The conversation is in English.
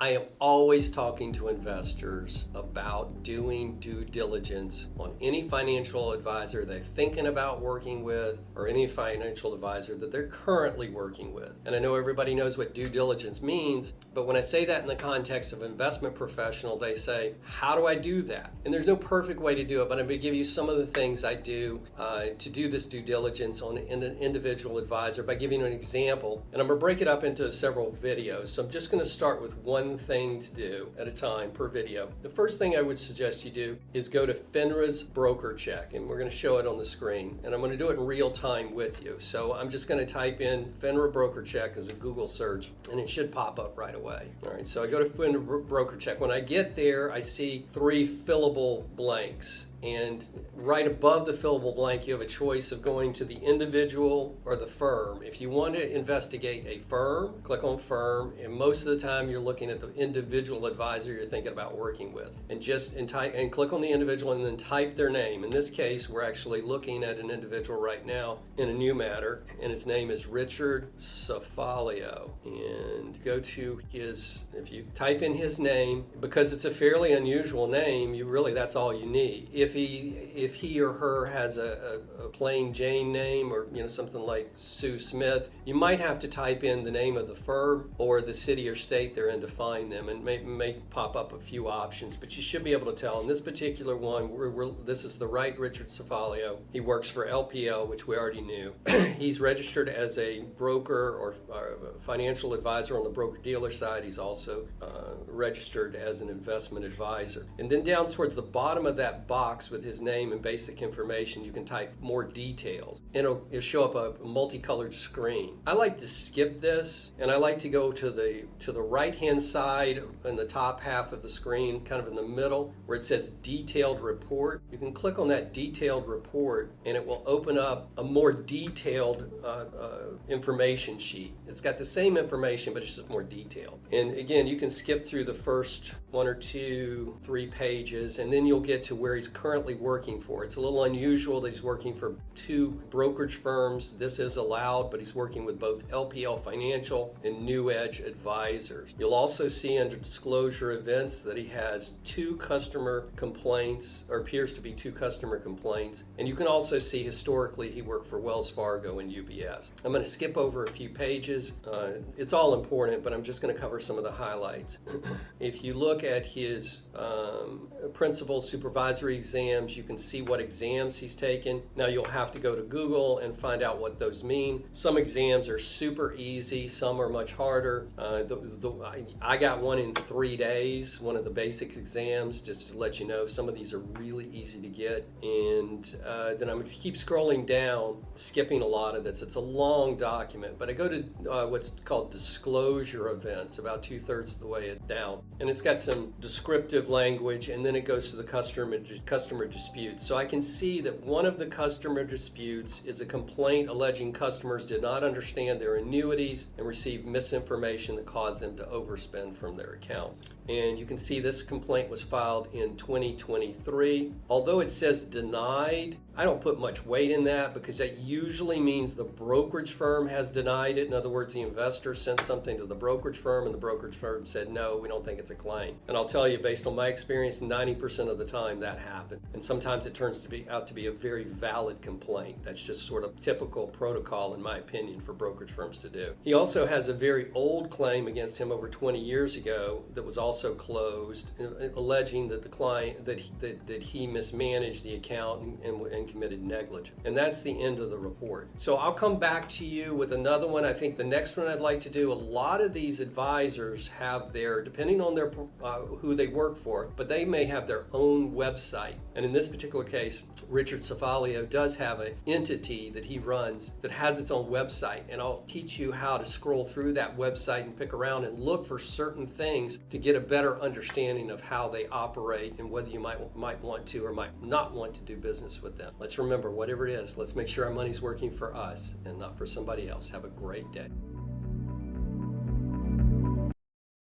I am always talking to investors about doing due diligence on any financial advisor they're thinking about working with or any financial advisor that they're currently working with. And I know everybody knows what due diligence means, but when I say that in the context of investment professional, they say, how do I do that? And there's no perfect way to do it, but I'm going to give you some of the things I do to do this due diligence on an individual advisor by giving you an example. And I'm going to break it up into several videos. So I'm just going to start with one thing to do at a time per video. The first thing I would suggest you do is go to FINRA's BrokerCheck, and we're going to show it on the screen. And I'm going to do it in real time with you. So I'm just going to type in FINRA BrokerCheck as a Google search, and it should pop up right away. All right, so I go to FINRA BrokerCheck. When I get there, I see 3 fillable blanks. And right above the fillable blank, you have a choice of going to the individual or the firm. If you want to investigate a firm, click on firm, and most of the time you're looking at the individual advisor you're thinking about working with. And click on the individual and then type their name. In this case, we're actually looking at an individual right now in a new matter, and his name is Richard Cefalio. And go to if you type in his name, because it's a fairly unusual name, that's all you need. If he or her has a plain Jane name, or something like Sue Smith, you might have to type in the name of the firm or the city or state they're in to find them, and may pop up a few options, but you should be able to tell. In this particular one, this is the right Richard Cefalio. He works for LPL, which we already knew. He's registered as a broker or financial advisor on the broker-dealer side. He's also registered as an investment advisor. And then down towards the bottom of that box with his name and basic information, you can type more details, and it'll show up a multicolored screen. I like to skip this, and I like to go to the right hand side in the top half of the screen, kind of in the middle, where it says detailed report. You can click on that detailed report, and it will open up a more detailed information sheet. It's got the same information, but it's just more detailed. And again, you can skip through the first 1 or 2, 3 pages, and then you'll get to where he's currently working for. It's a little unusual that he's working for 2 brokerage firms. This is allowed, but he's working with both LPL Financial and New Edge Advisors. You'll also see under disclosure events that he has 2 customer complaints, or appears to be 2 customer complaints. And you can also see historically he worked for Wells Fargo and UBS. I'm going to skip over a few pages. It's all important, but I'm just going to cover some of the highlights. If you look at his principal supervisory exams, you can see what exams he's taken. Now you'll have to go to Google and find out what those mean. Some exams are super easy, some are much harder. I got one in 3 days, one of the basics exams, just to let you know. Some of these are really easy to get. And then I'm going to keep scrolling down, skipping a lot of this. It's a long document, but I go to what's called disclosure events, about 2/3 of the way down. And it's got some descriptive language, and then it goes to the customer disputes. So I can see that one of the customer disputes is a complaint alleging customers did not understand their annuities and received misinformation that caused them to overspend from their account. And you can see this complaint was filed in 2023. Although it says denied, I don't put much weight in that, because that usually means the brokerage firm has denied it. In other words, the investor sent something to the brokerage firm, and the brokerage firm said, no, we don't think it's a claim. And I'll tell you, based on my experience, 90% of the time that happens. And sometimes it turns out to be a very valid complaint. That's just sort of typical protocol, in my opinion, for brokerage firms to do. He also has a very old claim against him over 20 years ago that was also closed, alleging that the client, that he mismanaged the account and committed negligence. And that's the end of the report. So I'll come back to you with another one. I think the next one I'd like to do, a lot of these advisors have their, depending on their who they work for, but they may have their own website. And in this particular case, Richard Cefalio does have an entity that he runs that has its own website. And I'll teach you how to scroll through that website and pick around and look for certain things to get a better understanding of how they operate and whether you might want to or might not want to do business with them. Let's remember, whatever it is, let's make sure our money's working for us and not for somebody else. Have a great day.